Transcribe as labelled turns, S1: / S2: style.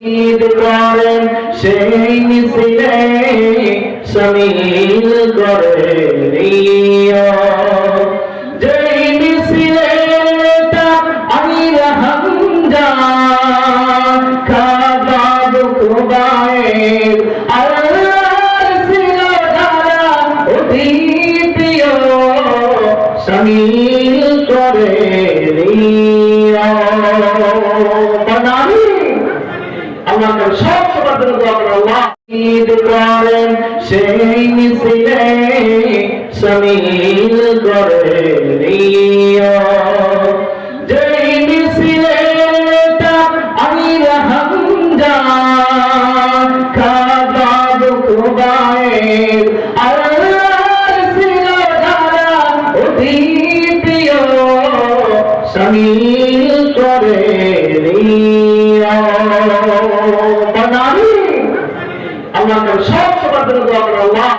S1: ঈদ করেন সেই মিছিলে শামিল করে নিও যেই মিছিলে আমির হামজা খাবাব কুবায়ের আল্লাহর ছিল যারা অতি প্রিয় শামিল করে নিও বানানি আল্লাহ তাআলা সব সবার জন্য দোয়া করেন। আল্লাহ ঈদ করেন সেই মিছিলে শামিল করে নিও যেই মিছিলে আমির হামজা খাবাব কুবায়ের আল্লাহর ছিল যারা অতি প্রিয় শামিল করে নিও বানানি আল্লাহ সব সবার জন্য দোয়া করেন। আল্লাহ